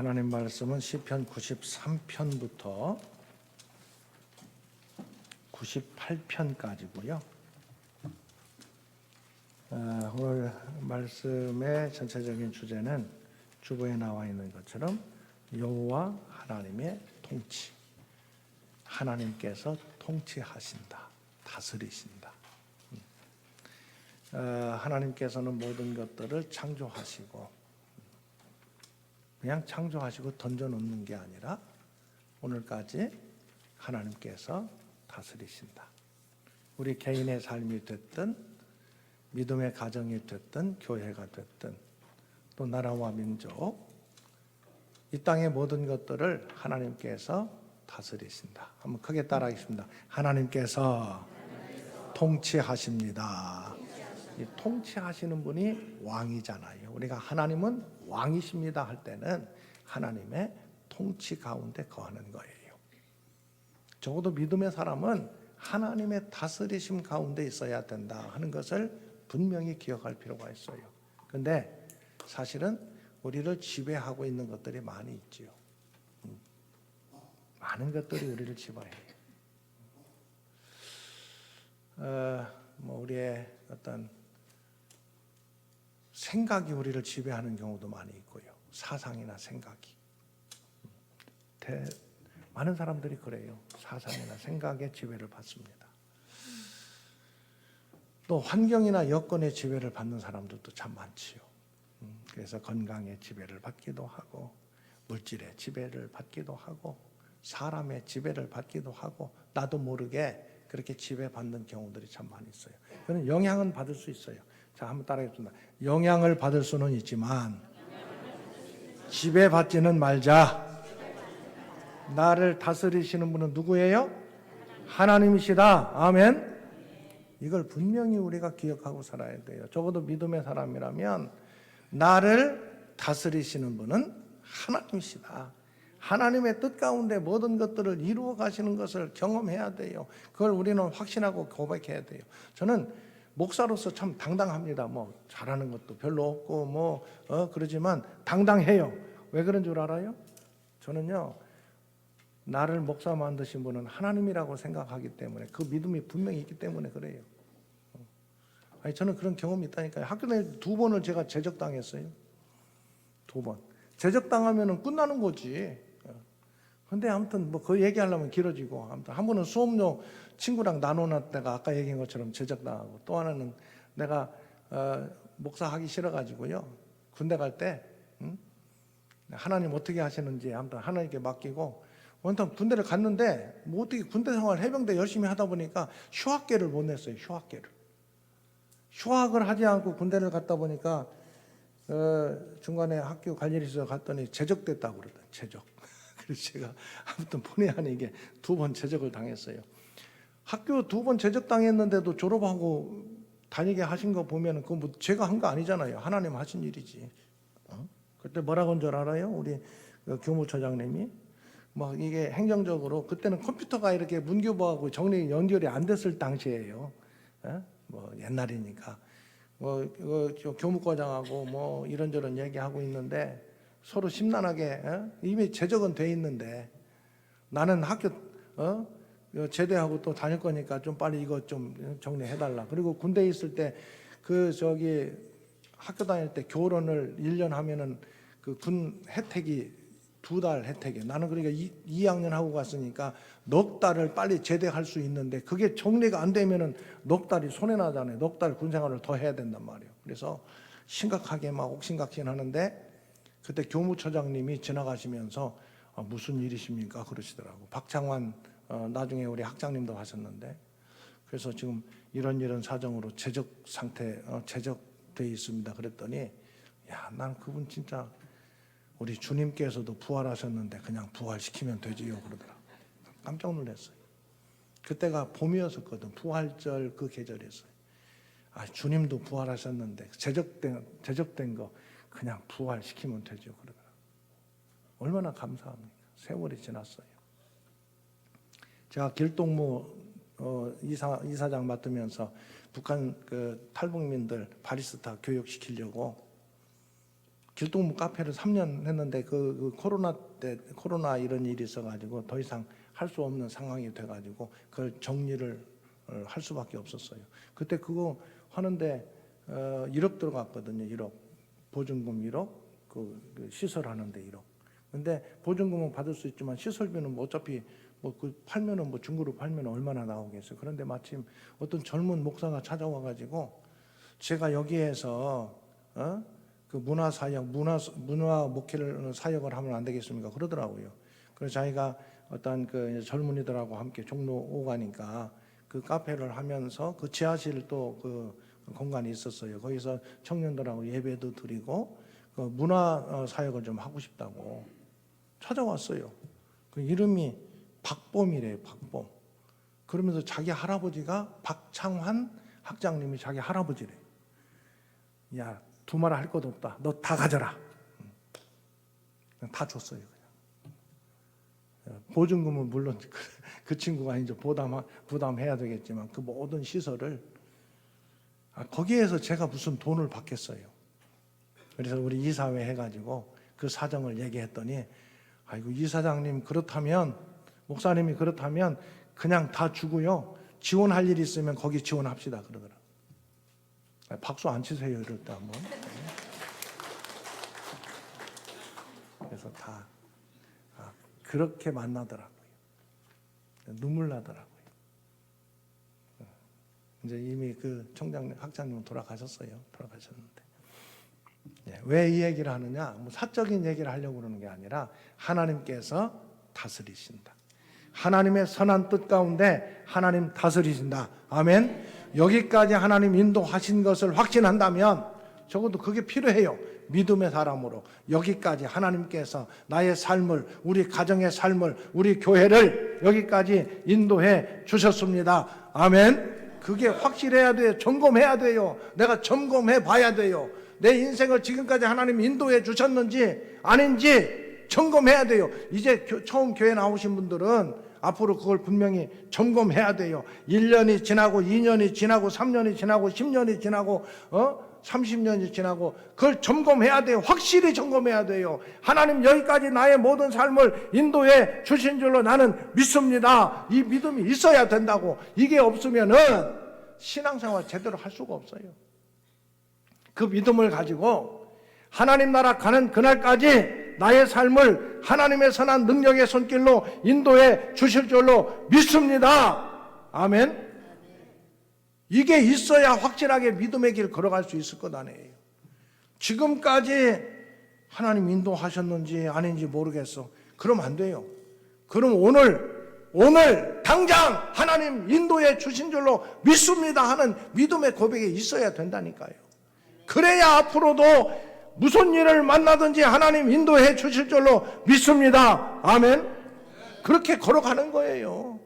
하나님 말씀은 시편 93편부터 98편까지고요. 오늘 말씀의 전체적인 주제는 주보에 나와 있는 것처럼 여호와 하나님의 통치, 하나님께서 통치하신다, 다스리신다. 하나님께서는 모든 것들을 창조하시고 그냥 창조하시고 던져놓는 게 아니라 오늘까지 하나님께서 다스리신다. 우리 개인의 삶이 됐든 믿음의 가정이 됐든 교회가 됐든 또 나라와 민족, 이 땅의 모든 것들을 하나님께서 다스리신다. 한번 크게 따라하겠습니다. 하나님께서 통치하십니다. 이 통치하시는 분이 왕이잖아요. 우리가 하나님은 왕이십니다 할 때는 하나님의 통치 가운데 거하는 거예요. 적어도 믿음의 사람은 하나님의 다스리심 가운데 있어야 된다 하는 것을 분명히 기억할 필요가 있어요. 그런데 사실은 우리를 지배하고 있는 것들이 많이 있지요. 많은 것들이 우리를 지배해요. 우리의 어떤 생각이 우리를 지배하는 경우도 많이 있고요. 사상이나 생각이. 많은 사람들이 그래요. 사상이나 생각의 지배를 받습니다. 또 환경이나 여건의 지배를 받는 사람들도 참 많지요. 그래서 건강의 지배를 받기도 하고 물질의 지배를 받기도 하고 사람의 지배를 받기도 하고 나도 모르게 그렇게 지배받는 경우들이 참 많이 있어요. 그는 영향은 받을 수 있어요. 자, 한번 따라해보겠습니다. 영향을 받을 수는 있지만 지배받지는 말자. 나를 다스리시는 분은 누구예요? 하나님이시다. 아멘. 이걸 분명히 우리가 기억하고 살아야 돼요. 적어도 믿음의 사람이라면 나를 다스리시는 분은 하나님이시다. 하나님의 뜻 가운데 모든 것들을 이루어 가시는 것을 경험해야 돼요. 그걸 우리는 확신하고 고백해야 돼요. 저는 목사로서 참 당당합니다. 잘하는 것도 별로 없고 그러지만 당당해요. 왜 그런 줄 알아요? 저는요, 나를 목사 만드신 분은 하나님이라고 생각하기 때문에, 그 믿음이 분명히 있기 때문에 그래요. 저는 그런 경험이 있다니까요. 학교 다닐 때 2번을 제가 제적당했어요. 2번. 제적당하면 끝나는 거지. 근데 아무튼 그 얘기하려면 길어지고, 아무튼 한 번은 수업료 친구랑 나눠놨다가 아까 얘기한 것처럼 제적당하고, 또 하나는 내가 목사하기 싫어가지고요, 군대 갈 때 하나님 어떻게 하시는지 아무튼 하나님께 맡기고, 아무튼 군대를 갔는데 어떻게 군대 생활 해병대 열심히 하다 보니까 휴학계를 못 냈어요. 휴학을 하지 않고 군대를 갔다 보니까 중간에 학교 갈 일이 있어서 갔더니 제적됐다고 그러더라고요. 제적. 그래서 제가 아무튼 본의 아니게 2번 제적을 당했어요. 학교 2번 제적 당했는데도 졸업하고 다니게 하신 거 보면 그거 제가 한 거 아니잖아요. 하나님 하신 일이지. 그때 뭐라고 한 줄 알아요? 우리 교무처장님이 이게 행정적으로 그때는 컴퓨터가 이렇게 문교부하고 연결이 안 됐을 당시예요. 옛날이니까 교무과장하고 이런저런 얘기하고 있는데 서로 심란하게 이미 제적은 돼 있는데 나는 학교 제대하고 또 다닐 거니까 좀 빨리 이거 좀 정리해달라. 그리고 군대에 있을 때 학교 다닐 때 교론을 1년 하면은 그 군 혜택이 2달 혜택이에요. 나는 그러니까 2학년 하고 갔으니까 넉 달을 빨리 제대할 수 있는데 그게 정리가 안 되면은 넉 달이 손해나잖아요. 넉 달 군생활을 더 해야 된단 말이에요. 그래서 심각하게 옥신각신 하는데 그때 교무처장님이 지나가시면서 무슨 일이십니까? 그러시더라고. 박창환 나중에 우리 학장님도 하셨는데, 그래서 지금 이런 사정으로 제적 상태 제적돼 있습니다. 그랬더니 난 그분 진짜 우리 주님께서도 부활하셨는데 그냥 부활시키면 되지요 그러더라고. 깜짝 놀랐어요. 그때가 봄이었었거든. 부활절 그 계절이었어요. 주님도 부활하셨는데 제적된 거 그냥 부활시키면 되죠 그러더라고. 얼마나 감사합니까? 세월이 지났어요. 제가 길동무 이사장 맡으면서 북한 탈북민들 바리스타 교육시키려고 길동무 카페를 3년 했는데 그 코로나 때 코로나 이런 일이 있어가지고 더 이상 할 수 없는 상황이 돼가지고 그걸 정리를 할 수밖에 없었어요. 그때 그거 하는데 1억 들어갔거든요. 1억 보증금 1억 그 시설하는데 1억. 근데 보증금은 받을 수 있지만 시설비는 뭐 어차피 뭐 그 팔면은 뭐 중고로 팔면 얼마나 나오겠어요. 그런데 마침 어떤 젊은 목사가 찾아와가지고 제가 여기에서 그 문화 목회를 사역을 하면 안 되겠습니까? 그러더라고요. 그래서 자기가 어떤 그 젊은이들하고 함께 종로 5가니까 그 카페를 하면서 그 지하실 또 그 공간이 있었어요. 거기서 청년들하고 예배도 드리고 그 문화 사역을 좀 하고 싶다고 찾아왔어요. 그 이름이 박범이래요. 박범. 그러면서 자기 할아버지가 박창환 학장님이 자기 할아버지래. 야, 두말 할 것도 없다. 너 다 가져라. 다 줬어요. 그냥. 보증금은 물론 그 친구가 이제 부담해야 되겠지만 그 모든 시설을 거기에서 제가 무슨 돈을 받겠어요. 그래서 우리 이사회 해가지고 그 사정을 얘기했더니 아이고 이사장님 그렇다면 목사님이 그렇다면 그냥 다 주고요. 지원할 일이 있으면 거기 지원합시다 그러더라고요. 박수 안 치세요 이럴 때 한번. 그래서 다 그렇게 만나더라고요. 눈물 나더라고요. 이제 이미 그 총장님 학장님은 돌아가셨어요. 돌아가셨는데 왜 이 얘기를 하느냐? 뭐 사적인 얘기를 하려고 그러는 게 아니라 하나님께서 다스리신다. 하나님의 선한 뜻 가운데 하나님 다스리신다. 아멘. 여기까지 하나님 인도하신 것을 확신한다면 적어도 그게 필요해요. 믿음의 사람으로 여기까지 하나님께서 나의 삶을, 우리 가정의 삶을, 우리 교회를 여기까지 인도해 주셨습니다. 아멘. 그게 확실해야 돼요. 점검해야 돼요. 내가 점검해 봐야 돼요. 내 인생을 지금까지 하나님 인도해 주셨는지 아닌지 점검해야 돼요. 이제 처음 교회 나오신 분들은 앞으로 그걸 분명히 점검해야 돼요. 1년이 지나고 2년이 지나고 3년이 지나고 10년이 지나고 30년이 지나고 그걸 점검해야 돼요. 확실히 점검해야 돼요. 하나님 여기까지 나의 모든 삶을 인도해 주신 줄로 나는 믿습니다. 이 믿음이 있어야 된다고. 이게 없으면은 신앙생활 제대로 할 수가 없어요. 그 믿음을 가지고 하나님 나라 가는 그날까지 나의 삶을 하나님의 선한 능력의 손길로 인도해 주실 줄로 믿습니다. 아멘. 이게 있어야 확실하게 믿음의 길 걸어갈 수 있을 것 아니에요. 지금까지 하나님 인도하셨는지 아닌지 모르겠어. 그럼 안 돼요. 그럼 오늘 당장 하나님 인도해 주신 줄로 믿습니다 하는 믿음의 고백이 있어야 된다니까요. 그래야 앞으로도 무슨 일을 만나든지 하나님 인도해 주실 줄로 믿습니다. 아멘. 그렇게 걸어가는 거예요.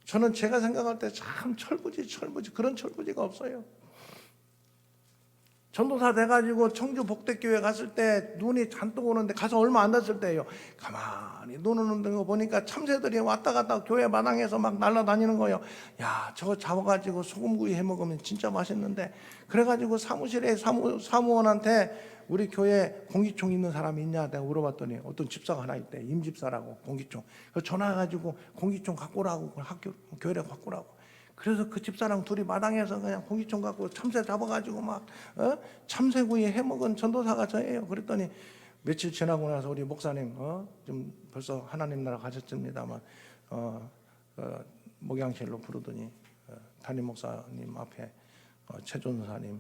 저는 제가 생각할 때 참 철부지 그런 철부지가 없어요. 전도사 돼가지고 청주 복대교회 갔을 때 눈이 잔뜩 오는데 가서 얼마 안 됐을 때예요. 가만히 눈 오는 거 보니까 참새들이 왔다 갔다 교회 마당에서 막 날아다니는 거예요. 야, 저거 잡아가지고 소금구이 해먹으면 진짜 맛있는데. 그래가지고 사무실에 사무원한테 우리 교회 공기총 있는 사람이 있냐 내가 물어봤더니 어떤 집사가 하나 있대. 임집사라고 공기총. 그래서 전화해가지고 공기총 갖고 오라고 교회에 갖고 오라고. 그래서 그 집사랑 둘이 마당에서 그냥 공기총 갖고 참새 잡아가지고 막 참새구이 해먹은 전도사가 저예요. 그랬더니 며칠 지나고 나서 우리 목사님 좀 벌써 하나님 나라 가셨습니다만 목양실로 부르더니 담임 목사님 앞에 최전사님,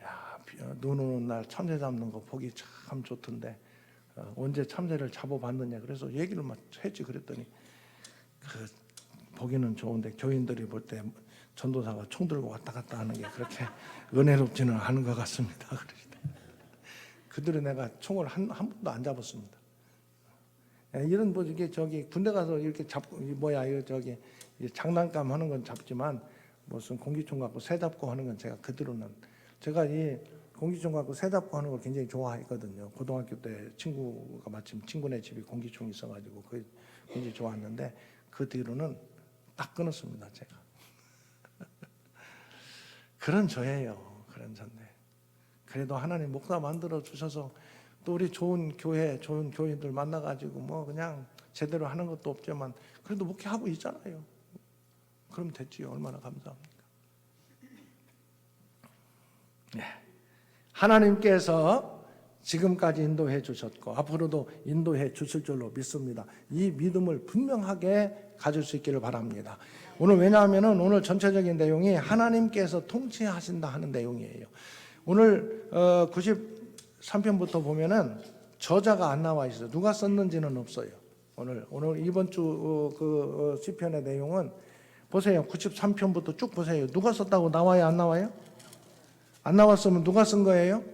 야, 눈 오는 날 참새 잡는 거 보기 참 좋던데 언제 참새를 잡아봤느냐. 그래서 얘기를 막 했지. 그랬더니 보기는 좋은데 교인들이 볼 때 전도사가 총 들고 왔다 갔다 하는 게 그렇게 은혜롭지는 않은 것 같습니다. 그들은 내가 총을 한 번도 안 잡았습니다. 이런 뭐 이게 군대 가서 이렇게 잡고 이거 장난감 하는 건 잡지만 무슨 공기총 갖고 새 잡고 하는 건 제가 이 공기총 갖고 새 잡고 하는 걸 굉장히 좋아했거든요. 고등학교 때 친구가 마침 친구네 집에 공기총이 있어가지고 그게 굉장히 좋았는데 그 뒤로는 딱 끊었습니다. 제가 그런 저예요. 그런 전데 그래도 하나님 목사 만들어 주셔서 또 우리 좋은 교회, 좋은 교인들 만나가지고 뭐 그냥 제대로 하는 것도 없지만 그래도 목회하고 있잖아요. 그럼 됐지요. 얼마나 감사합니까? 네. 하나님께서 지금까지 인도해 주셨고 앞으로도 인도해 주실 줄로 믿습니다. 이 믿음을 분명하게 가질 수 있기를 바랍니다. 오늘 왜냐하면 오늘 전체적인 내용이 하나님께서 통치하신다 하는 내용이에요. 오늘 93편부터 보면은 저자가 안 나와 있어요. 누가 썼는지는 없어요. 오늘 이번 주 시편의 내용은 보세요. 93편부터 쭉 보세요. 누가 썼다고 나와요? 안 나와요? 안 나왔으면 누가 쓴 거예요?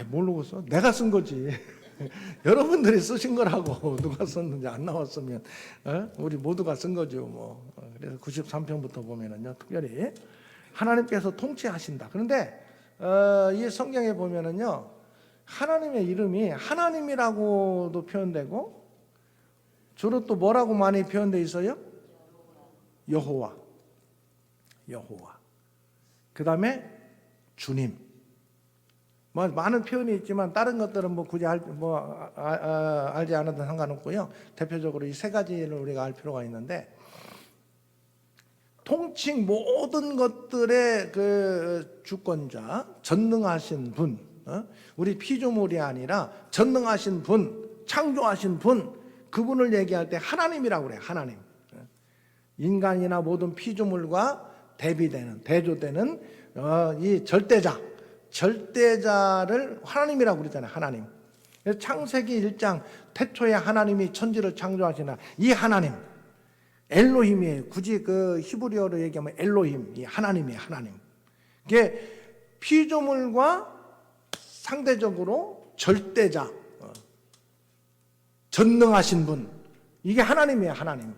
모르고 써? 내가 쓴 거지. 여러분들이 쓰신 거라고. 누가 썼는지 안 나왔으면 우리 모두가 쓴 거죠. 뭐. 그래서 93편부터 보면은요, 특별히 하나님께서 통치하신다. 그런데 이 성경에 보면은요, 하나님의 이름이 하나님이라고도 표현되고 주로 또 뭐라고 많이 표현되어 있어요? 여호와. 그 다음에 주님. 뭐 많은 표현이 있지만 다른 것들은 뭐 굳이 알지 않아도 상관없고요. 대표적으로 이 세 가지를 우리가 알 필요가 있는데, 통칭 모든 것들의 그 주권자, 전능하신 분, 우리 피조물이 아니라 전능하신 분, 창조하신 분, 그분을 얘기할 때 하나님이라고 그래요. 하나님. 인간이나 모든 피조물과 대조되는 이 절대자를 하나님이라고 그러잖아요. 하나님. 창세기 1장 태초에 하나님이 천지를 창조하시나 이 하나님 엘로힘이에요. 굳이 그 히브리어로 얘기하면 엘로힘, 이 하나님이에요. 하나님. 이게 피조물과 상대적으로 절대자, 전능하신 분, 이게 하나님이에요. 하나님.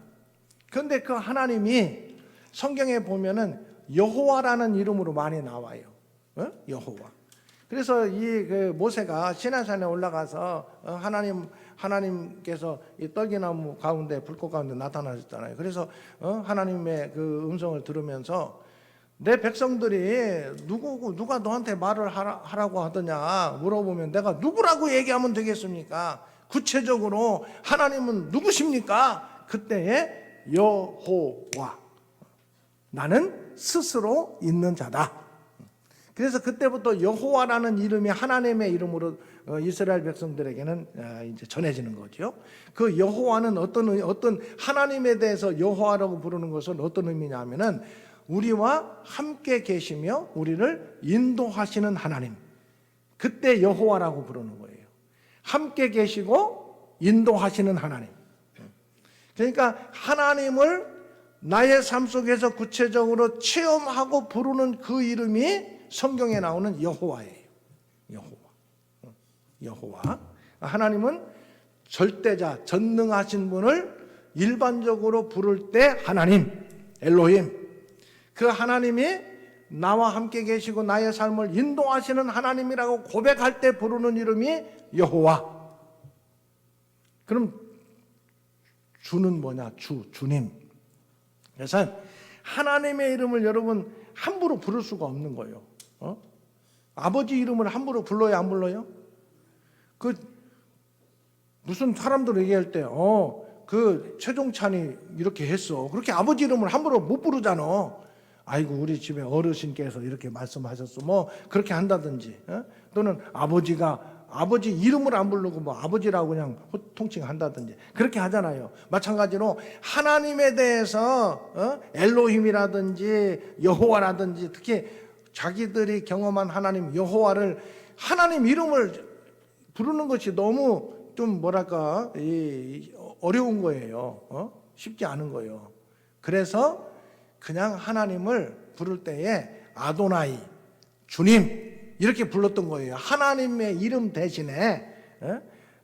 그런데 그 하나님이 성경에 보면은 여호와라는 이름으로 많이 나와요. 여호와. 그래서 이 모세가 시내산에 올라가서 하나님께서 이 떨기나무 가운데 불꽃 가운데 나타나셨잖아요. 그래서 하나님의 그 음성을 들으면서 내 백성들이 누가 너한테 말을 하라고 하더냐 물어보면 내가 누구라고 얘기하면 되겠습니까? 구체적으로 하나님은 누구십니까? 그때에 여호와, 나는 스스로 있는 자다. 그래서 그때부터 여호와라는 이름이 하나님의 이름으로 이스라엘 백성들에게는 이제 전해지는 거죠. 그 여호와는 어떤 하나님에 대해서 여호와라고 부르는 것은 어떤 의미냐면은 우리와 함께 계시며 우리를 인도하시는 하나님. 그때 여호와라고 부르는 거예요. 함께 계시고 인도하시는 하나님. 그러니까 하나님을 나의 삶 속에서 구체적으로 체험하고 부르는 그 이름이 성경에 나오는 여호와예요. 여호와. 하나님은 절대자, 전능하신 분을 일반적으로 부를 때 하나님, 엘로힘. 그 하나님이 나와 함께 계시고 나의 삶을 인도하시는 하나님이라고 고백할 때 부르는 이름이 여호와. 그럼 주는 뭐냐? 주님. 그래서 하나님의 이름을 여러분 함부로 부를 수가 없는 거예요. 아버지 이름을 함부로 불러요, 안 불러요? 무슨 사람들 얘기할 때, 최종찬이 이렇게 했어. 그렇게 아버지 이름을 함부로 못 부르잖아. 아이고, 우리 집에 어르신께서 이렇게 말씀하셨어. 뭐, 그렇게 한다든지, 또는 아버지 이름을 안 부르고 뭐 아버지라고 그냥 통칭한다든지 그렇게 하잖아요. 마찬가지로 하나님에 대해서 엘로힘이라든지 여호와라든지 특히 자기들이 경험한 하나님 여호와를 하나님 이름을 부르는 것이 너무 좀 뭐랄까 어려운 거예요. 쉽지 않은 거예요. 그래서 그냥 하나님을 부를 때에 아도나이, 주님 이렇게 불렀던 거예요. 하나님의 이름 대신에.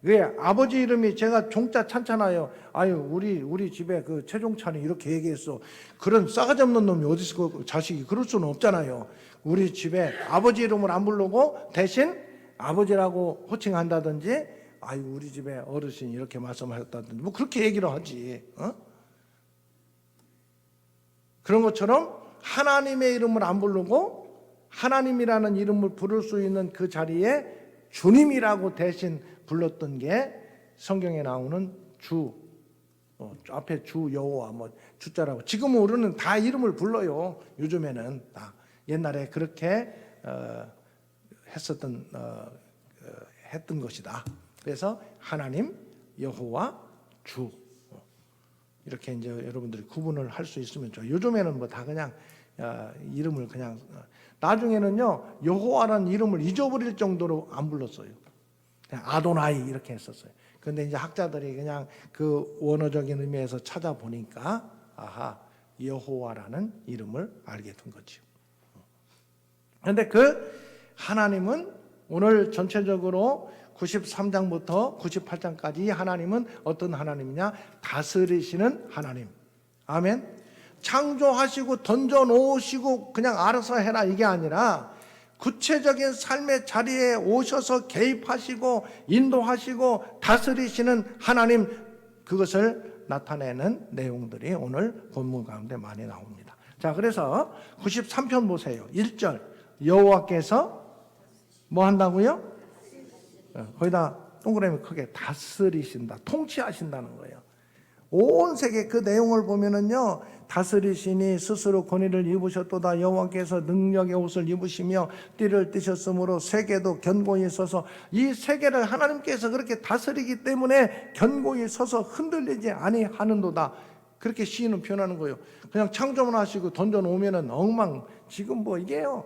왜 아버지 이름이 제가 종자 찬찬하요. 아유 우리 집에 그 최종찬이 이렇게 얘기했어. 그런 싸가지 없는 놈이 어디 있어? 그 자식이 그럴 수는 없잖아요. 우리 집에 아버지 이름을 안 부르고 대신 아버지라고 호칭한다든지, 아유 우리 집에 어르신이 이렇게 말씀하셨다든지 뭐 그렇게 얘기를 하지. 그런 것처럼 하나님의 이름을 안 부르고 하나님이라는 이름을 부를 수 있는 그 자리에 주님이라고 대신 불렀던 게 성경에 나오는 주, 앞에 주 여호와 뭐 주자라고. 지금은 우리는 다 이름을 불러요. 요즘에는 다. 옛날에 그렇게 했던 것이다. 그래서 하나님, 여호와, 주 이렇게 이제 여러분들이 구분을 할 수 있으면 좋아요. 요즘에는 뭐 다 그냥 이름을 그냥 나중에는요 여호와라는 이름을 잊어버릴 정도로 안 불렀어요. 그냥 아도나이 이렇게 했었어요. 그런데 이제 학자들이 그냥 그 원어적인 의미에서 찾아보니까 아하 여호와라는 이름을 알게 된 거죠. 그런데 그 하나님은 오늘 전체적으로 93장부터 98장까지 하나님은 어떤 하나님이냐? 다스리시는 하나님. 아멘. 창조하시고 던져놓으시고 그냥 알아서 해라 이게 아니라 구체적인 삶의 자리에 오셔서 개입하시고 인도하시고 다스리시는 하나님, 그것을 나타내는 내용들이 오늘 본문 가운데 많이 나옵니다. 자, 그래서 93편 보세요. 1절 여호와께서 뭐 한다고요? 거기다 동그라미 크게 다스리신다, 통치하신다는 거예요. 온 세계 그 내용을 보면은요, 다스리시니 스스로 권위를 입으셨도다. 여호와께서 능력의 옷을 입으시며 띠를 띠셨으므로 세계도 견고히 서서, 이 세계를 하나님께서 그렇게 다스리기 때문에 견고히 서서 흔들리지 아니하는도다. 그렇게 시인은 표현하는 거예요. 그냥 창조만 하시고 던져 놓으면은 엉망. 지금 뭐 이게요,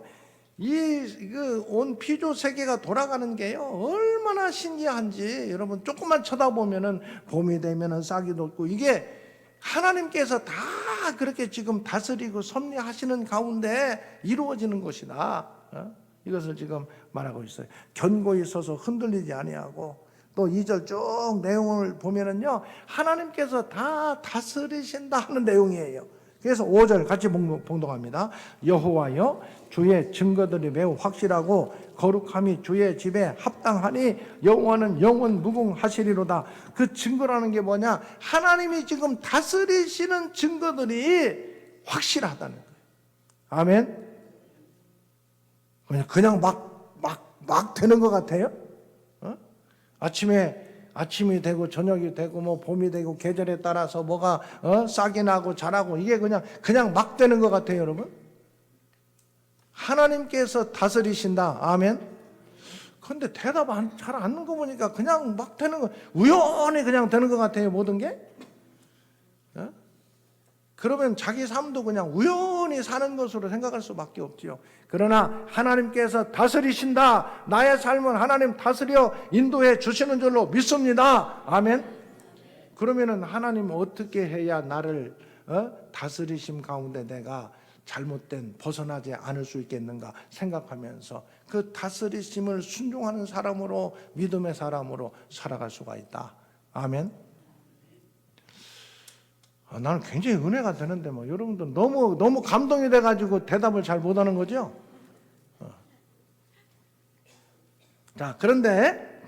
온 피조 세계가 돌아가는 게요 얼마나 신기한지 여러분 조금만 쳐다보면은 봄이 되면은 싹이 돋고, 이게 하나님께서 다 그렇게 지금 다스리고 섭리하시는 가운데 이루어지는 것이다. 이것을 지금 말하고 있어요. 견고히 서서 흔들리지 아니하고, 또 2절 쭉 내용을 보면은요 하나님께서 다 다스리신다 하는 내용이에요. 그래서 5절 같이 봉독합니다. 여호와여, 주의 증거들이 매우 확실하고 거룩함이 주의 집에 합당하니 여호와는 영원 무궁하시리로다. 그 증거라는 게 뭐냐? 하나님이 지금 다스리시는 증거들이 확실하다는 거예요. 아멘. 그냥 막 되는 것 같아요? 아침이 되고 저녁이 되고 뭐 봄이 되고 계절에 따라서 뭐가 싹이 나고 자라고, 이게 그냥 막 되는 것 같아요, 여러분. 하나님께서 다스리신다. 아멘. 그런데 대답 잘 안 하는 거 보니까 그냥 막 되는 거, 우연히 그냥 되는 것 같아요, 모든 게. 그러면 자기 삶도 그냥 우연히 사는 것으로 생각할 수밖에 없지요. 그러나 하나님께서 다스리신다. 나의 삶은 하나님 다스려 인도해 주시는 줄로 믿습니다. 아멘. 그러면은 하나님 어떻게 해야 나를 다스리심 가운데 내가 잘못된 벗어나지 않을 수 있겠는가 생각하면서 그 다스리심을 순종하는 사람으로, 믿음의 사람으로 살아갈 수가 있다. 아멘. 나는 굉장히 은혜가 되는데 뭐 여러분들 너무 감동이 돼가지고 대답을 잘 못하는 거죠. 자, 그런데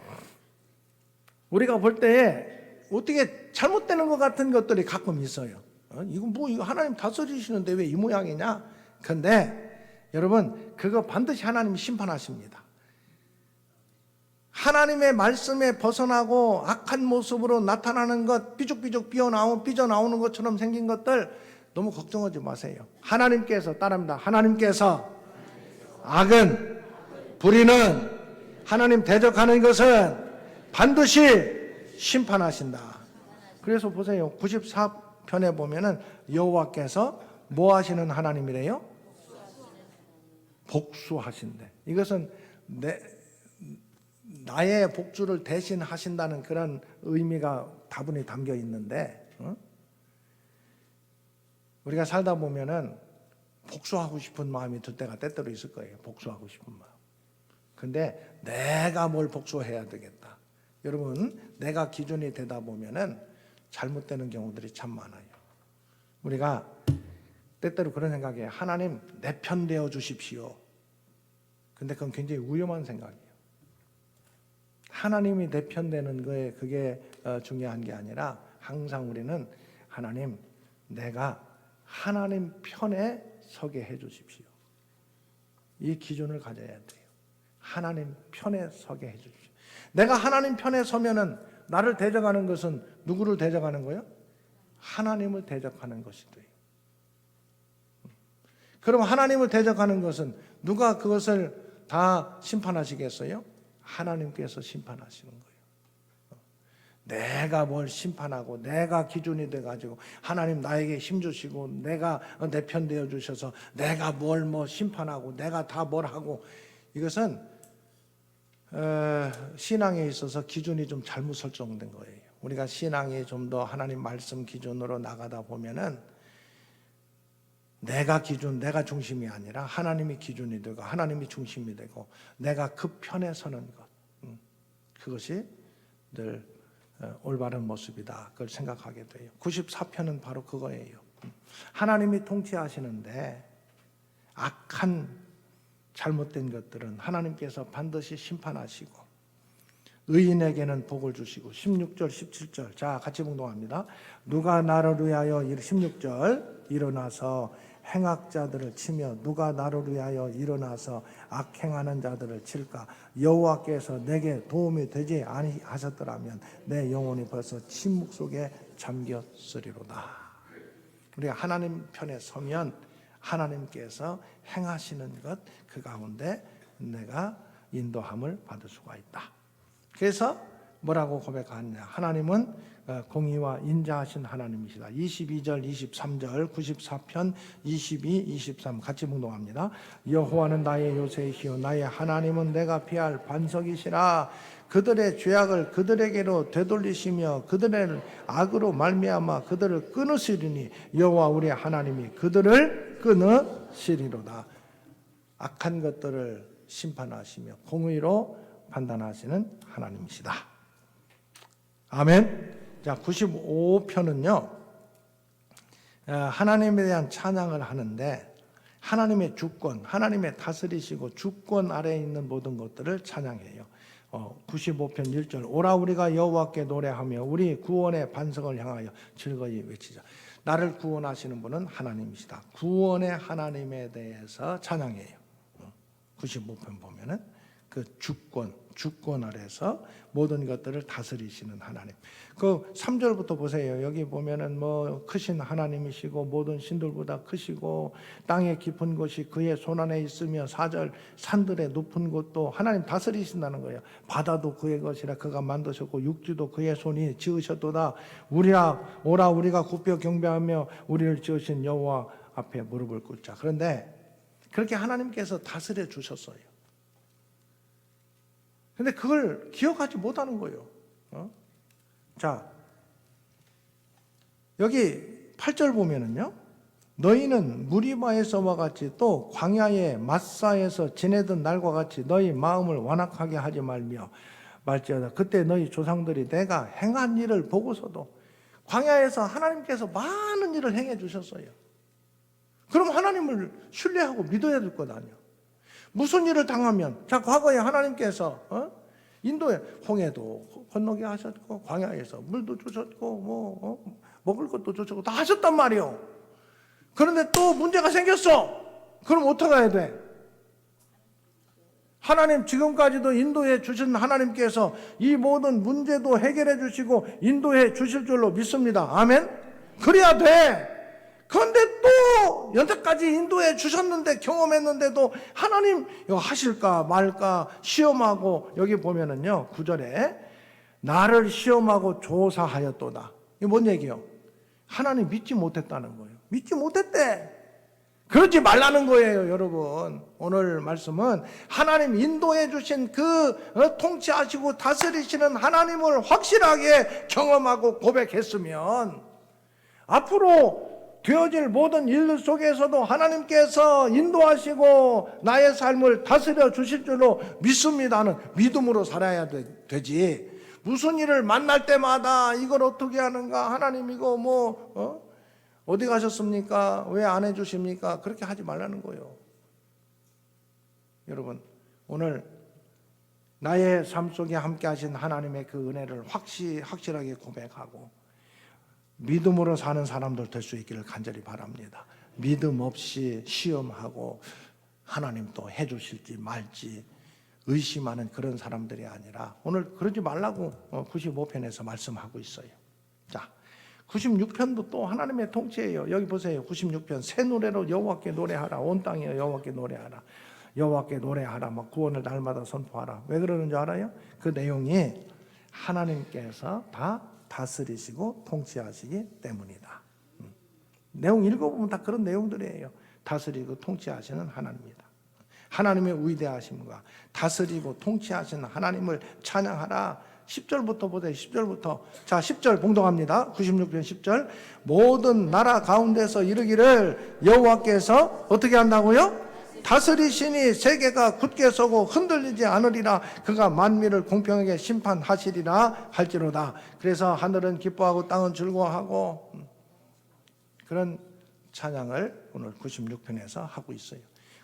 우리가 볼 때 어떻게 잘못되는 것 같은 것들이 가끔 있어요. 이거 하나님 다스리시는데 왜 이 모양이냐? 근데 여러분, 그거 반드시 하나님이 심판하십니다. 하나님의 말씀에 벗어나고 악한 모습으로 나타나는 것, 삐죽삐죽 삐져나오는 것처럼 생긴 것들 너무 걱정하지 마세요. 하나님께서, 따라합니다. 하나님께서 악은, 불의는, 하나님 대적하는 것은 반드시 심판하신다. 그래서 보세요. 94편에 보면은 여호와께서 뭐 하시는 하나님이래요? 복수하신대. 이것은 나의 복수를 대신 하신다는 그런 의미가 다분히 담겨 있는데, 우리가 살다 보면은 복수하고 싶은 마음이 들 때가 때때로 있을 거예요. 복수하고 싶은 마음. 근데 내가 뭘 복수해야 되겠다. 여러분, 내가 기준이 되다 보면은 잘못되는 경우들이 참 많아요. 우리가 때때로 그런 생각이에요. 하나님 내 편 되어 주십시오. 근데 그건 굉장히 위험한 생각이에요. 하나님이 내 편 되는 거에 그게 중요한 게 아니라, 항상 우리는 하나님, 내가 하나님 편에 서게 해 주십시오. 이 기준을 가져야 돼요. 하나님 편에 서게 해주십시오. 내가 하나님 편에 서면은 나를 대적하는 것은 누구를 대적하는 거예요? 하나님을 대적하는 것이 돼요. 그럼 하나님을 대적하는 것은 누가 그것을 다 심판하시겠어요? 하나님께서 심판하시는 거예요. 내가 뭘 심판하고 내가 기준이 돼가지고 하나님 나에게 힘주시고 내가 내 편 되어 주셔서 내가 뭘 심판하고 내가 다 뭘 하고, 이것은 신앙에 있어서 기준이 좀 잘못 설정된 거예요. 우리가 신앙이 좀 더 하나님 말씀 기준으로 나가다 보면은 내가 기준, 내가 중심이 아니라 하나님이 기준이 되고 하나님이 중심이 되고 내가 그 편에 서는 것, 그것이 늘 올바른 모습이다. 그걸 생각하게 돼요. 94편은 바로 그거예요. 하나님이 통치하시는데 악한 잘못된 것들은 하나님께서 반드시 심판하시고 의인에게는 복을 주시고 16절 17절 자 같이 봉독합니다. 누가 나를 위하여 16절 일어나서 행악자들을 치며 누가 나를 위하여 일어나서 악행하는 자들을 칠까? 여호와께서 내게 도움이 되지 아니하셨더라면 내 영혼이 벌써 침묵 속에 잠겼으리로다. 우리가 하나님 편에 서면 하나님께서 행하시는 것 그 가운데 내가 인도함을 받을 수가 있다. 그래서 뭐라고 고백하느냐? 하나님은 공의와 인자하신 하나님이시다. 22절, 23절, 94편 22, 23 같이 봉독합니다. 여호와는 나의 요새이시오 나의 하나님은 내가 피할 반석이시라. 그들의 죄악을 그들에게로 되돌리시며 그들의 악으로 말미암아 그들을 끊으시리니 여호와 우리 하나님이 그들을 끊으시리로다. 악한 것들을 심판하시며 공의로 판단하시는 하나님이시다. 아멘. 자, 95편은요, 하나님에 대한 찬양을 하는데 하나님의 주권, 하나님의 다스리시고 주권 아래에 있는 모든 것들을 찬양해요. 95편 1절 오라 우리가 여호와께 노래하며 우리 구원의 반석을 향하여 즐거이 외치자. 나를 구원하시는 분은 하나님이시다. 구원의 하나님에 대해서 찬양해요. 95편 보면은 그 주권 아래서 모든 것들을 다스리시는 하나님. 그 3절부터 보세요. 여기 보면은 크신 하나님이시고 모든 신들보다 크시고 땅의 깊은 곳이 그의 손안에 있으며 4절 산들의 높은 곳도 하나님 다스리신다는 거예요. 바다도 그의 것이라 그가 만드셨고 육지도 그의 손이 지으셨도다. 오라 우리가 굽혀 경배하며 우리를 지으신 여호와 앞에 무릎을 꿇자. 그런데 그렇게 하나님께서 다스려 주셨어요. 근데 그걸 기억하지 못하는 거예요. 자, 여기 8절 보면은요, 너희는 무리바에서와 같이 또 광야의 마사에서 지내던 날과 같이 너희 마음을 완악하게 하지 말지어다. 그때 너희 조상들이 내가 행한 일을 보고서도 광야에서 하나님께서 많은 일을 행해 주셨어요. 그럼 하나님을 신뢰하고 믿어야 될 것 아니에요. 무슨 일을 당하면, 자, 과거에 하나님께서 인도에 홍해도 건너게 하셨고 광야에서 물도 주셨고 먹을 것도 주셨고 다 하셨단 말이에요. 그런데 또 문제가 생겼어. 그럼 어떻게 해야 돼? 하나님 지금까지도 인도해 주신 하나님께서 이 모든 문제도 해결해 주시고 인도해 주실 줄로 믿습니다. 아멘? 그래야 돼. 그런데 또 여태까지 인도해 주셨는데 경험했는데도 하나님 이거 하실까 말까 시험하고, 여기 보면은요 9절에 나를 시험하고 조사하였도다. 이게 뭔 얘기예요? 하나님 믿지 못했다는 거예요. 믿지 못했대. 그러지 말라는 거예요. 여러분, 오늘 말씀은 하나님 인도해 주신 그 통치하시고 다스리시는 하나님을 확실하게 경험하고 고백했으면 앞으로 되어질 모든 일 속에서도 하나님께서 인도하시고 나의 삶을 다스려 주실 줄로 믿습니다는 믿음으로 살아야 되지. 무슨 일을 만날 때마다 이걸 어떻게 하는가, 하나님 이거 어디 가셨습니까? 왜 안 해주십니까? 그렇게 하지 말라는 거예요. 여러분, 오늘 나의 삶 속에 함께 하신 하나님의 그 은혜를 확실하게 고백하고 믿음으로 사는 사람들 될 수 있기를 간절히 바랍니다. 믿음 없이 시험하고 하나님 또 해주실지 말지 의심하는 그런 사람들이 아니라 오늘 그러지 말라고 95편에서 말씀하고 있어요. 자, 96편도 또 하나님의 통치예요. 여기 보세요. 96편 새 노래로 여호와께 노래하라. 온 땅이여 여호와께 노래하라. 여호와께 노래하라. 막 구원을 날마다 선포하라. 왜 그러는 줄 알아요? 그 내용이 하나님께서 다 다스리시고 통치하시기 때문이다. 내용 읽어보면 다 그런 내용들이에요. 다스리고 통치하시는 하나님이다. 하나님의 위대하심과 다스리고 통치하시는 하나님을 찬양하라. 10절부터 보세요. 10절부터. 자, 10절 봉독합니다. 96편 10절. 모든 나라 가운데서 이르기를 여호와께서 어떻게 한다고요? 다스리시니 세계가 굳게 서고 흔들리지 않으리라. 그가 만민을 공평하게 심판하시리라 할지로다. 그래서 하늘은 기뻐하고 땅은 즐거워하고 그런 찬양을 오늘 96편에서 하고 있어요.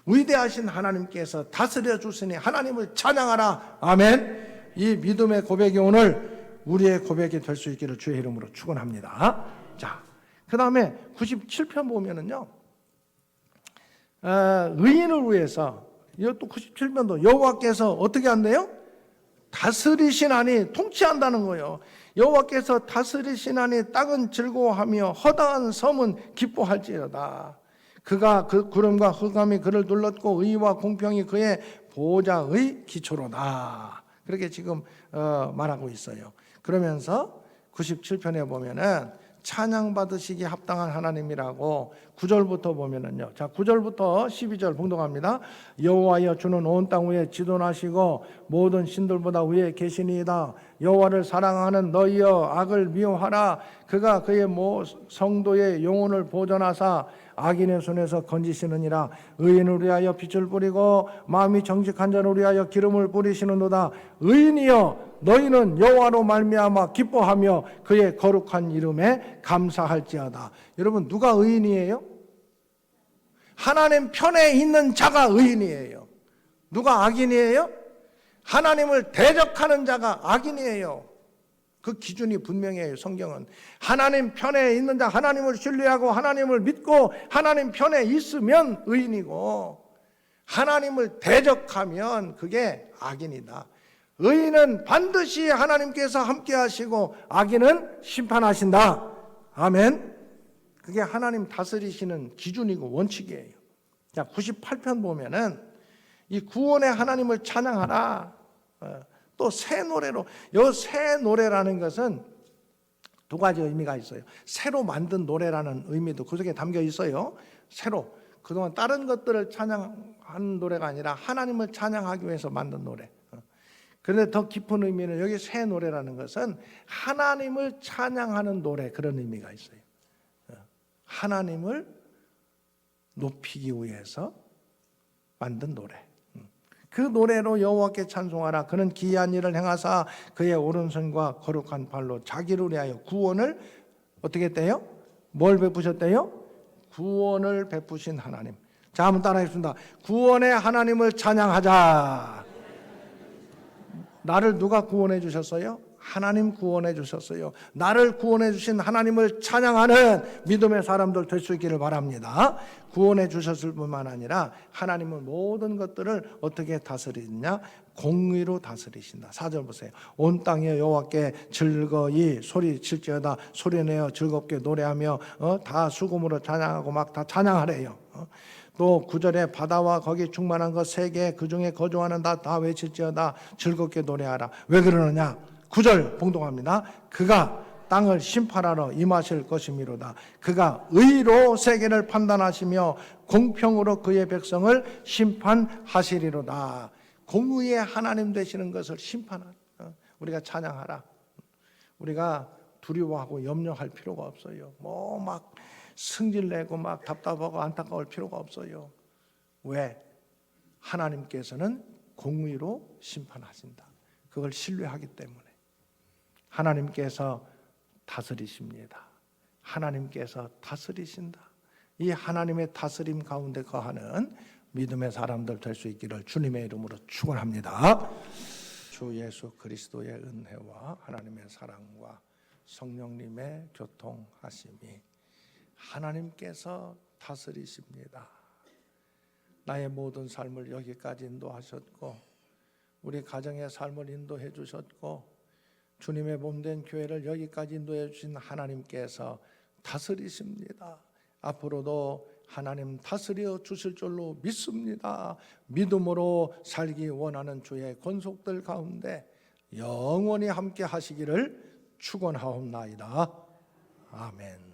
위대하신 하나님께서 다스려 주시니 하나님을 찬양하라. 아멘. 이 믿음의 고백이 오늘 우리의 고백이 될 수 있기를 주의 이름으로 축원합니다. 자, 그 다음에 97편 보면은요, 의인을 위해서 이것도 97편도 여호와께서 어떻게 한대요? 다스리시나니 통치한다는 거예요. 여호와께서 다스리시나니 땅은 즐거워하며 허다한 섬은 기뻐할지어다. 그가 그 구름과 흑암이 그를 둘렀고 의와 공평이 그의 보좌의 기초로다. 그렇게 지금 말하고 있어요. 그러면서 97편에 보면은 찬양받으시기 합당한 하나님이라고 9절부터 보면은요. 자, 9절부터 12절 봉독합니다. 여호와여 주는 온 땅 위에 지존하시고 모든 신들보다 위에 계시니이다. 여호와를 사랑하는 너희여 악을 미워하라. 그가 그의 성도의 영혼을 보존하사 악인의 손에서 건지시느니라. 의인을 위하여 빛을 뿌리고 마음이 정직한 자를 위하여 기름을 뿌리시는도다. 의인이여 너희는 여호와로 말미암아 기뻐하며 그의 거룩한 이름에 감사할지어다. 여러분, 누가 의인이에요? 하나님 편에 있는 자가 의인이에요. 누가 악인이에요? 하나님을 대적하는 자가 악인이에요. 그 기준이 분명해요. 성경은 하나님 편에 있는 자, 하나님을 신뢰하고 하나님을 믿고 하나님 편에 있으면 의인이고, 하나님을 대적하면 그게 악인이다. 의인은 반드시 하나님께서 함께 하시고 악인은 심판하신다. 아멘. 그게 하나님 다스리시는 기준이고 원칙이에요. 자, 98편 보면은 이 구원의 하나님을 찬양하라. 또 새 노래로, 이 새 노래라는 것은 두 가지 의미가 있어요. 새로 만든 노래라는 의미도 그 속에 담겨 있어요. 새로. 그동안 다른 것들을 찬양하는 노래가 아니라 하나님을 찬양하기 위해서 만든 노래. 그런데 더 깊은 의미는 여기 새 노래라는 것은 하나님을 찬양하는 노래, 그런 의미가 있어요. 하나님을 높이기 위해서 만든 노래. 그 노래로 여호와께 찬송하라. 그는 기이한 일을 행하사 그의 오른손과 거룩한 발로 자기를 위하여 구원을 어떻게 했대요? 뭘 베푸셨대요? 구원을 베푸신 하나님. 자, 한번 따라하겠습니다. 구원의 하나님을 찬양하자. 나를 누가 구원해 주셨어요? 하나님 구원해 주셨어요. 나를 구원해 주신 하나님을 찬양하는 믿음의 사람들 될 수 있기를 바랍니다. 구원해 주셨을 뿐만 아니라 하나님은 모든 것들을 어떻게 다스리느냐? 공의로 다스리신다. 4절 보세요. 온 땅에 여호와께 즐거이 소리칠지어다. 소리내어 즐겁게 노래하며 다 수금으로 찬양하고 막 다 찬양하래요. 또 9절에 바다와 거기 충만한 것 세계 그 중에 거주하는 다 외칠지어다. 즐겁게 노래하라. 왜 그러느냐? 9절 봉독합니다. 그가 땅을 심판하러 임하실 것이미로다. 그가 의로 세계를 판단하시며 공평으로 그의 백성을 심판하시리로다. 공의의 하나님 되시는 것을 심판하라. 우리가 찬양하라. 우리가 두려워하고 염려할 필요가 없어요. 뭐 막 승질내고 막 답답하고 안타까울 필요가 없어요. 왜? 하나님께서는 공의로 심판하신다. 그걸 신뢰하기 때문에. 하나님께서 다스리십니다. 하나님께서 다스리신다. 이 하나님의 다스림 가운데 거하는 믿음의 사람들 될 수 있기를 주님의 이름으로 축원합니다. 주 예수 그리스도의 은혜와 하나님의 사랑과 성령님의 교통하심이 하나님께서 다스리십니다. 나의 모든 삶을 여기까지 인도하셨고 우리 가정의 삶을 인도해 주셨고 주님의 몸된 교회를 여기까지 인도해 주신 하나님께서 다스리십니다. 앞으로도 하나님 다스려 주실 줄로 믿습니다. 믿음으로 살기 원하는 주의 권속들 가운데 영원히 함께 하시기를 축원하옵나이다. 아멘.